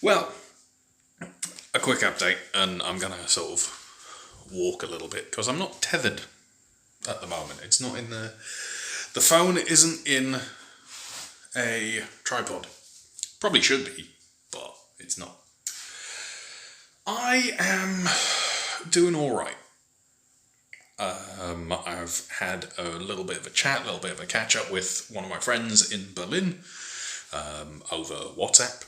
Well, a quick update, and I'm going to sort of walk a little bit, because I'm not tethered at the moment. It's not in the phone isn't in a tripod. Probably should be, but it's not. I am doing alright. I've had a little bit of a chat, a little bit of a catch up with one of my friends in Berlin over WhatsApp.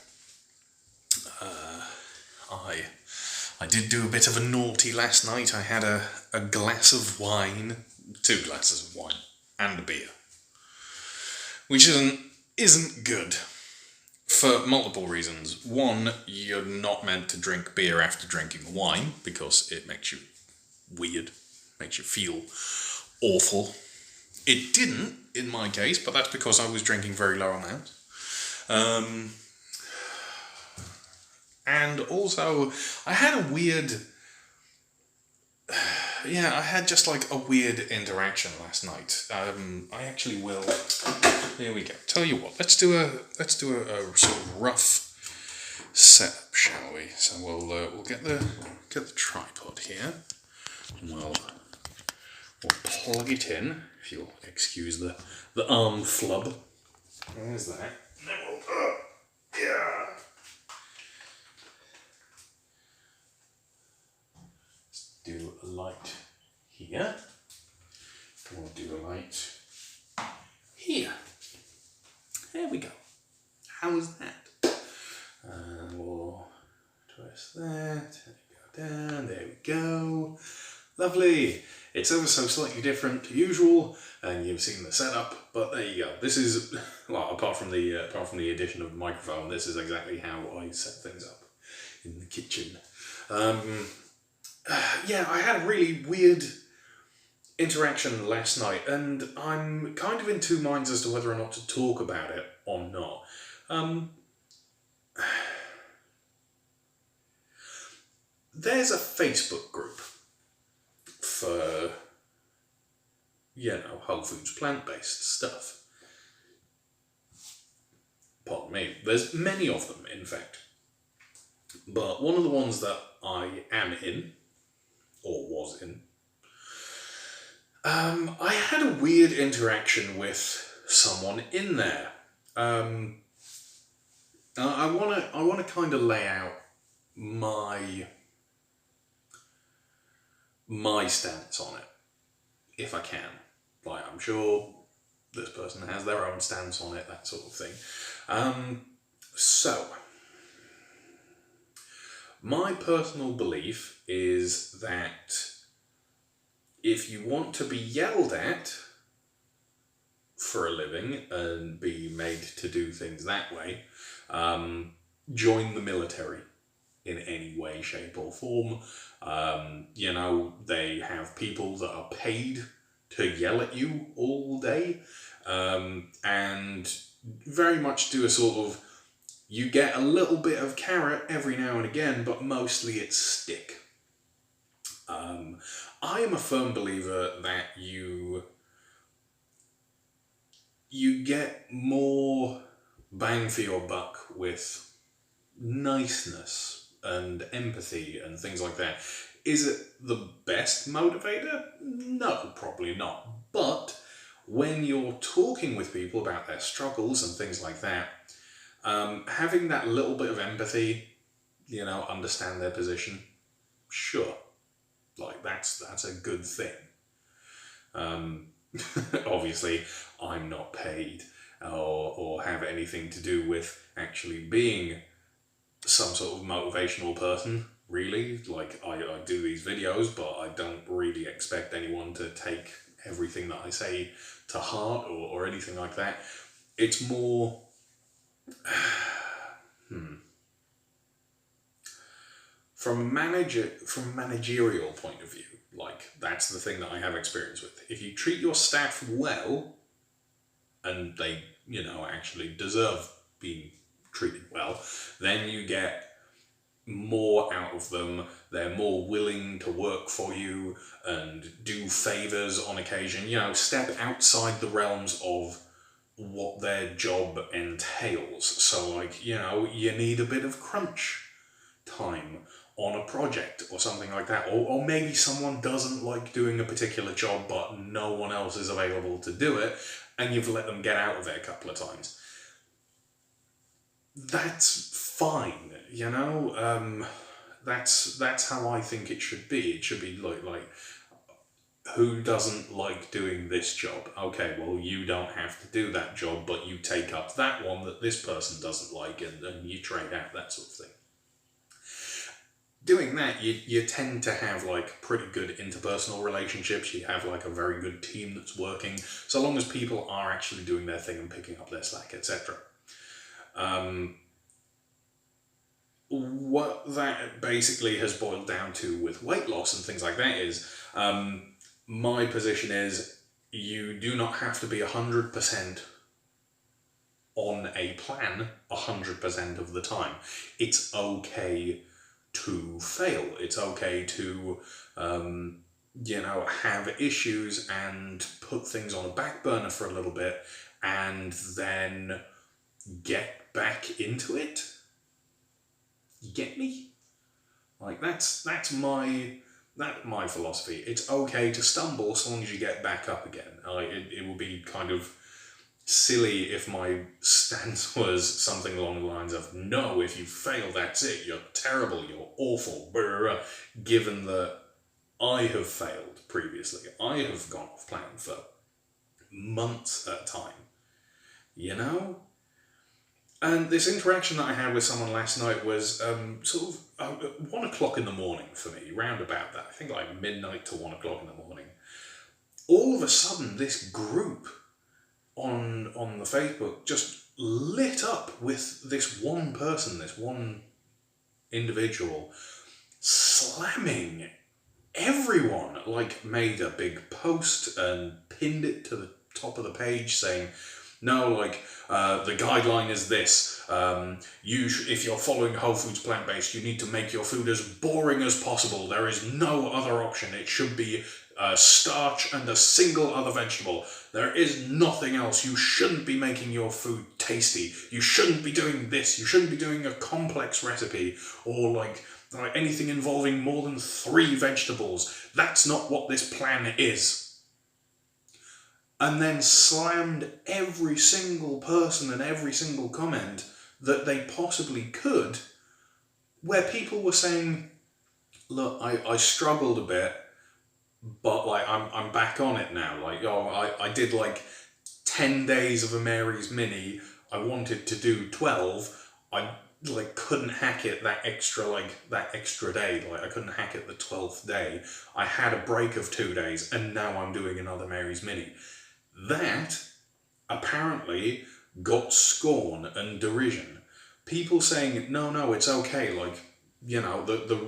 I did do a bit of a naughty last night. I had a glass of wine, 2 glasses of wine, and a beer, which isn't good for multiple reasons. One, you're not meant to drink beer after drinking wine because it makes you weird, makes you feel awful. It didn't in my case, but that's because I was drinking very low amounts. And also, I had a weird... I had just like a weird interaction last night. I actually will... Here we go. Tell you what, let's do a sort of rough setup, shall we? So we'll get the tripod here. And we'll plug it in, if you'll excuse the arm flub. There's that. Yeah. Do a light here. We'll do a light here. There we go. How's that? We'll twist that. Go down. There we go. Lovely. It's ever so slightly different to usual, and you've seen the setup. But there you go. This is, well, apart from the addition of the microphone, this is exactly how I set things up in the kitchen. I had a really weird interaction last night, and I'm kind of in two minds as to whether or not to talk about it or not. There's a Facebook group for, Whole Foods plant-based stuff. Pardon me. There's many of them, in fact. But one of the ones that I am in, or was in, I had a weird interaction with someone in there. I want to kind of lay out my stance on it, if I can. Like, I'm sure this person has their own stance on it, that sort of thing. So, my personal belief is that if you want to be yelled at for a living and be made to do things that way, join the military in any way, shape or form. They have people that are paid to yell at you all day, and very much do a sort of, you get a little bit of carrot every now and again, but mostly it's stick. I am a firm believer that you get more bang for your buck with niceness and empathy and things like that. Is it the best motivator? No, probably not. But when you're talking with people about their struggles and things like that, having that little bit of empathy, understand their position, sure. Like, that's a good thing. Obviously, I'm not paid or have anything to do with actually being some sort of motivational person, really. Like, I do these videos, but I don't really expect anyone to take everything that I say to heart or anything like that. It's more... From a managerial point of view, like, that's the thing that I have experience with. If you treat your staff well, and they, actually deserve being treated well, then you get more out of them. They're more willing to work for you and do favours on occasion. Step outside the realms of what their job entails. So like, you know, you need a bit of crunch time on a project or something like that, or maybe someone doesn't like doing a particular job but no one else is available to do it and you've let them get out of it a couple of times. That's fine, you know. That's how I think it should be. It should be like who doesn't like doing this job? Okay, well, you don't have to do that job, but you take up that one that this person doesn't like, and you trade out, that sort of thing. Doing that, you tend to have like pretty good interpersonal relationships. You have like a very good team that's working, so long as people are actually doing their thing and picking up their slack, etc. What that basically has boiled down to with weight loss and things like that is, my position is you do not have to be 100% on a plan 100% of the time. It's okay to fail. It's okay to, you know, have issues and put things on a back burner for a little bit and then get back into it. You get me? Like, that's my philosophy. It's okay to stumble so long as you get back up again. It would be kind of silly if my stance was something along the lines of, no, if you fail, that's it, you're terrible, you're awful, given that I have failed previously. I have gone off plan for months at a time, you know? And this interaction that I had with someone last night was sort of 1 o'clock in the morning for me, round about that. I think like midnight to 1 o'clock in the morning. All of a sudden, this group on the Facebook just lit up with this one person, this one individual, slamming everyone. Like, made a big post and pinned it to the top of the page saying, no, like, the guideline is this. If you're following whole foods plant-based, you need to make your food as boring as possible. There is no other option. It should be starch and a single other vegetable. There is nothing else. You shouldn't be making your food tasty. You shouldn't be doing this. You shouldn't be doing a complex recipe or like anything involving more than 3 vegetables. That's not what this plan is. And then slammed every single person and every single comment that they possibly could, where people were saying, look, I struggled a bit, but like I'm back on it now. Like, I did like 10 days of a Mary's Mini. I wanted to do 12. I like couldn't hack it that extra day. Like, I couldn't hack it the 12th day. I had a break of 2 days, and now I'm doing another Mary's Mini. That apparently got scorn and derision. People saying, no, it's okay, like, you know,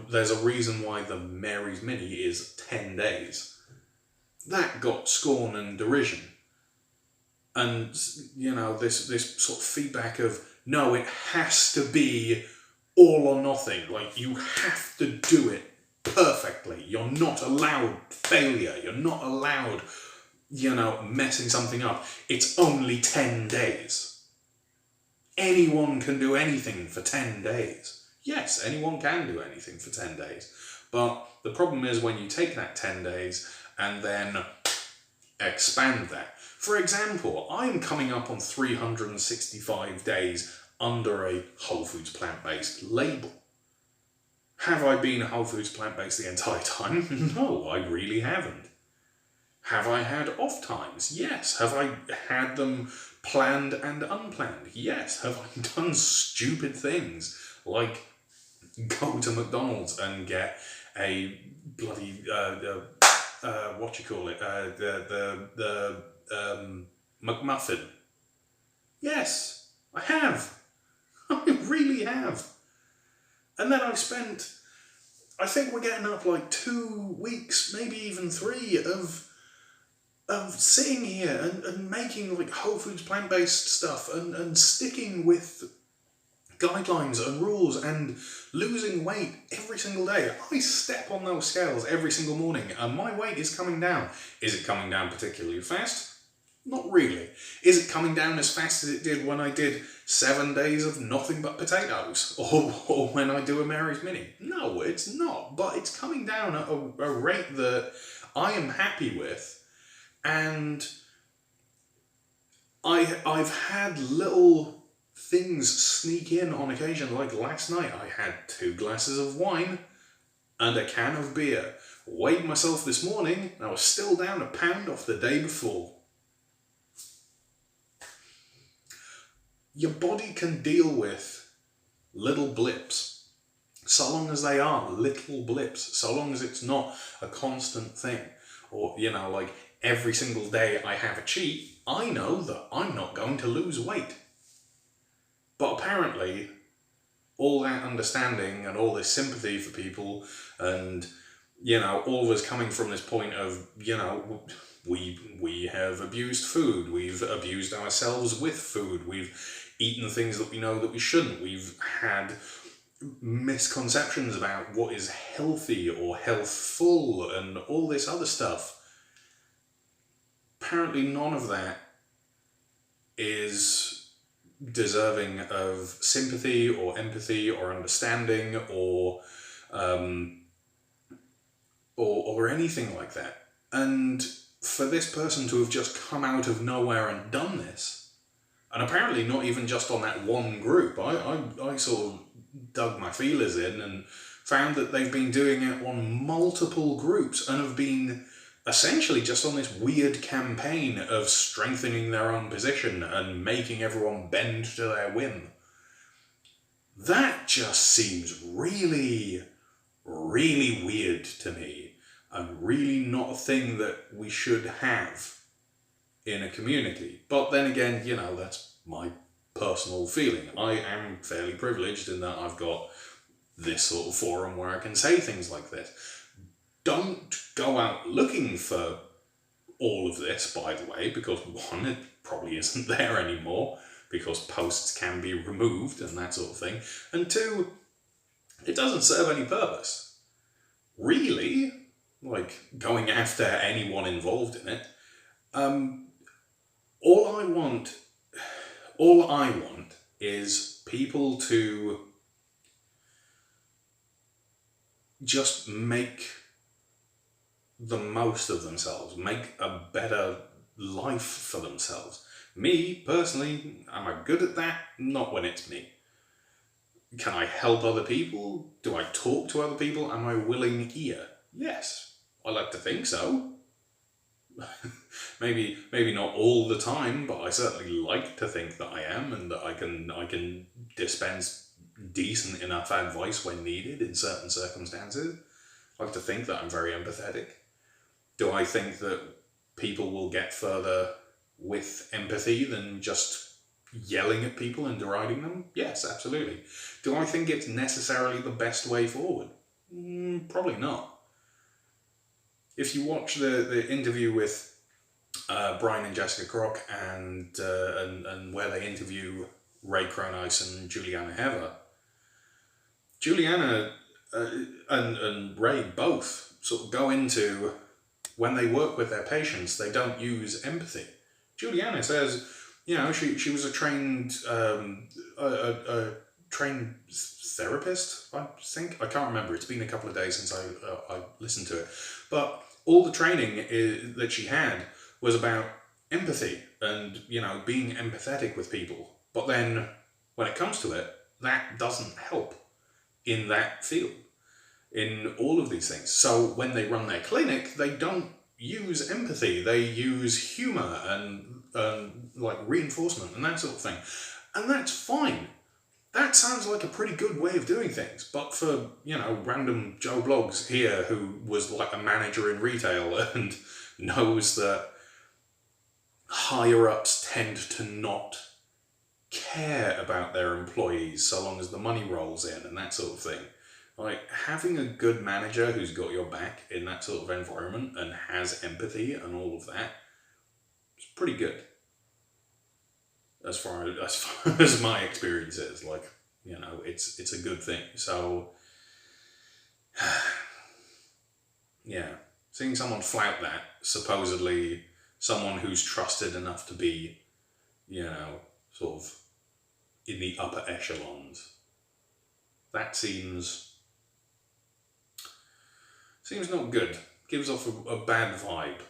there's a reason why the Mary's Mini is 10 days. That got scorn and derision. And, you know, this sort of feedback of, no, it has to be all or nothing. Like, you have to do it perfectly. You're not allowed failure. You're not allowed, you know, messing something up. It's only 10 days. Anyone can do anything for 10 days. Yes, anyone can do anything for 10 days. But the problem is when you take that 10 days and then expand that. For example, I'm coming up on 365 days under a whole foods plant-based label. Have I been whole foods plant-based the entire time? No, I really haven't. Have I had off times? Yes. Have I had them planned and unplanned? Yes. Have I done stupid things like go to McDonald's and get a bloody the McMuffin? Yes, I have. I really have. And then I spent, I think we're getting up like 2 weeks, maybe even 3 of sitting here and making like whole foods plant-based stuff and sticking with guidelines and rules and losing weight every single day. I step on those scales every single morning and my weight is coming down. Is it coming down particularly fast? Not really. Is it coming down as fast as it did when I did 7 days of nothing but potatoes? Or when I do a Mary's Mini? No, it's not. But it's coming down at a rate that I am happy with. And I've had little things sneak in on occasion. Like last night, I had 2 glasses of wine and a can of beer. Weighed myself this morning, and I was still down a pound off the day before. Your body can deal with little blips, so long as they are little blips, so long as it's not a constant thing. Or, like every single day I have a cheat, I know that I'm not going to lose weight. But apparently, all that understanding and all this sympathy for people and, all of us coming from this point of, we have abused food, we've abused ourselves with food, we've eaten things that we know that we shouldn't, we've had misconceptions about what is healthy or healthful and all this other stuff. Apparently none of that is deserving of sympathy or empathy or understanding or anything like that. And for this person to have just come out of nowhere and done this, and apparently not even just on that one group, I sort of dug my feelers in and found that they've been doing it on multiple groups and have been essentially just on this weird campaign of strengthening their own position and making everyone bend to their whim. That just seems really, really weird to me, and really not a thing that we should have in a community. But then again, that's my personal feeling. I am fairly privileged in that I've got this sort of forum where I can say things like this. Don't go out looking for all of this, by the way, because one, it probably isn't there anymore, because posts can be removed and that sort of thing. And 2, it doesn't serve any purpose. Really, like going after anyone involved in it. All I want is people to just make the most of themselves, make a better life for themselves. Me, personally, am I good at that? Not when it's me. Can I help other people? Do I talk to other people? Am I a willing ear? Yes, I like to think so. maybe not all the time, but I certainly like to think that I am, and that I can dispense decent enough advice when needed in certain circumstances. I like to think that I'm very empathetic. Do I think that people will get further with empathy than just yelling at people and deriding them? Yes, absolutely. Do I think it's necessarily the best way forward? Probably not. If you watch the interview with Brian and Jessica Kroc and where they interview Ray Cronise and Juliana Heather, Juliana and Ray both sort of go into, when they work with their patients, they don't use empathy. Juliana says, she was a trained trained therapist, I think. I can't remember. It's been a couple of days since I listened to it. But all the training that she had was about empathy and, being empathetic with people. But then when it comes to it, that doesn't help in that field, in all of these things. So when they run their clinic, they don't use empathy. They use humour and like reinforcement and that sort of thing. And that's fine. That sounds like a pretty good way of doing things. But for, random Joe Bloggs here who was like a manager in retail and knows that higher-ups tend to not care about their employees so long as the money rolls in and that sort of thing. Like, having a good manager who's got your back in that sort of environment and has empathy and all of that is pretty good. As far as my experience is, like, it's a good thing. So, yeah, seeing someone flout that, supposedly someone who's trusted enough to be, you know, sort of in the upper echelons. That seems not good. Gives off a bad vibe,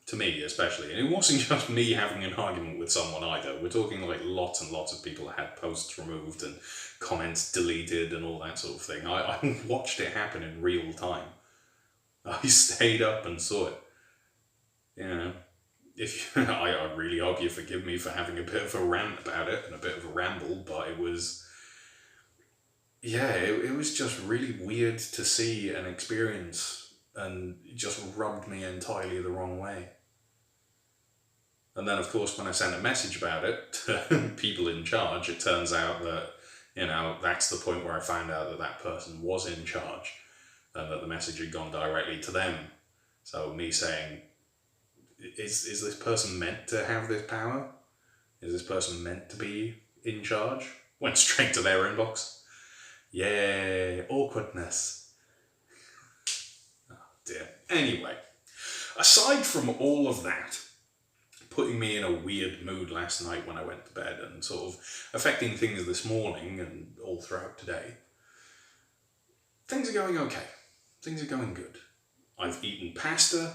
to me especially. And it wasn't just me having an argument with someone either. We're talking like lots and lots of people had posts removed and comments deleted and all that sort of thing. I watched it happen in real time. I stayed up and saw it. You know, I really hope you forgive me for having a bit of a rant about it and a bit of a ramble, but it was, yeah, it was just really weird to see and experience, and it just rubbed me entirely the wrong way. And then, of course, when I sent a message about it to people in charge, it turns out that, you know, that's the point where I found out that that person was in charge and that the message had gone directly to them. So me saying, is this person meant to have this power? Is this person meant to be in charge? Went straight to their inbox. Yay, awkwardness. Oh dear. Anyway, aside from all of that, putting me in a weird mood last night when I went to bed and sort of affecting things this morning and all throughout today, things are going okay. Things are going good. I've eaten pasta,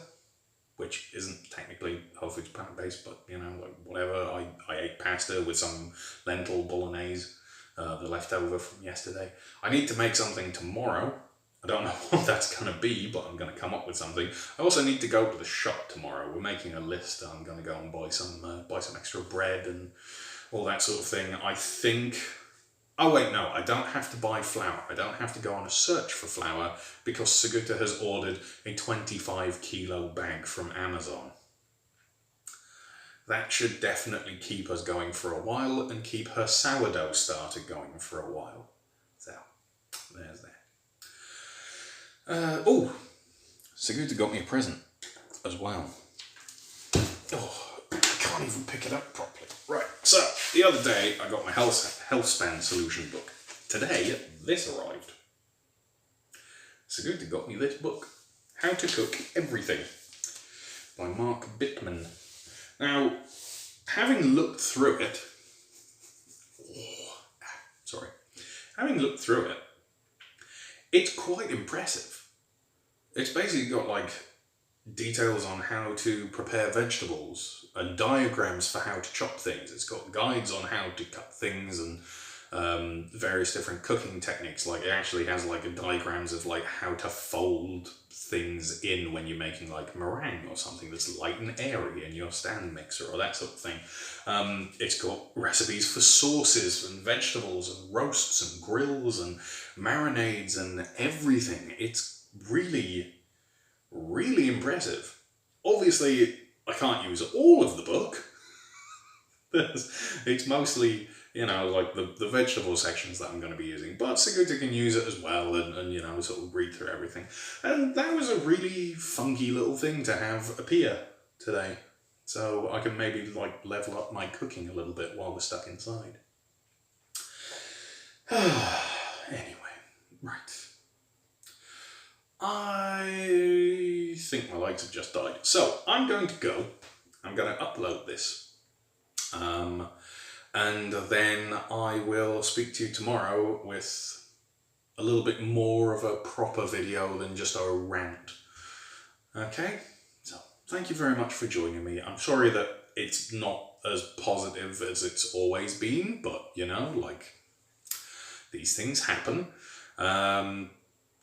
which isn't technically whole foods plant-based, but, you know, like whatever. I ate pasta with some lentil bolognese, the leftover from yesterday. I need to make something tomorrow. I don't know what that's going to be, but I'm going to come up with something. I also need to go to the shop tomorrow. We're making a list. I'm going to go and buy some extra bread and all that sort of thing. I think... Oh wait, no, I don't have to buy flour. I don't have to go on a search for flour because Saguta has ordered a 25 kilo bag from Amazon. That should definitely keep us going for a while and keep her sourdough starter going for a while. So, there's that. Oh, Saguta got me a present as well. Oh, I can't even pick it up properly. Right, so the other day I got my healthspan solution book. Today, this arrived. Saguta got me this book, How to Cook Everything, by Mark Bittman. Now, having looked through it, it's quite impressive. It's basically got like details on how to prepare vegetables and diagrams for how to chop things. It's got guides on how to cut things and various different cooking techniques. Like it actually has like diagrams of like how to fold things in when you're making like meringue or something that's light and airy in your stand mixer or that sort of thing. It's got recipes for sauces and vegetables and roasts and grills and marinades and everything. It's really, really impressive. Obviously, I can't use all of the book. It's mostly, you know, like the vegetable sections that I'm going to be using, but Saguta can use it as well and, you know, sort of read through everything. And that was a really funky little thing to have appear today. So I can maybe like level up my cooking a little bit while we're stuck inside. Anyway, right. I think my lights have just died. So I'm going to go. I'm going to upload this. And then I will speak to you tomorrow with a little bit more of a proper video than just a rant. Okay? So, thank you very much for joining me. I'm sorry that it's not as positive as it's always been, but, you know, like, these things happen.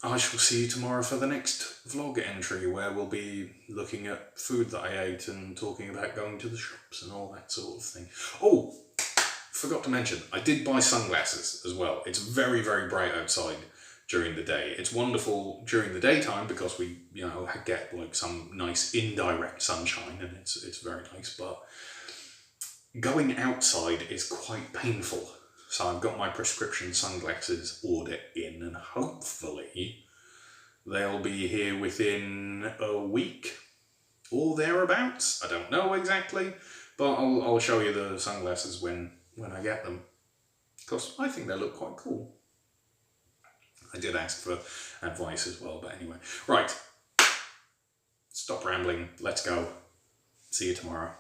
I shall see you tomorrow for the next vlog entry where we'll be looking at food that I ate and talking about going to the shops and all that sort of thing. Oh, forgot to mention, I did buy sunglasses as well. It's very, very bright outside during the day. It's wonderful during the daytime because we, you know, get like some nice indirect sunshine and it's very nice, but going outside is quite painful. So I've got my prescription sunglasses order in and hopefully they'll be here within a week or thereabouts. I don't know exactly, but I'll show you the sunglasses when I get them because I think they look quite cool. I did ask for advice as well, but anyway. Right, stop rambling, let's go. See you tomorrow.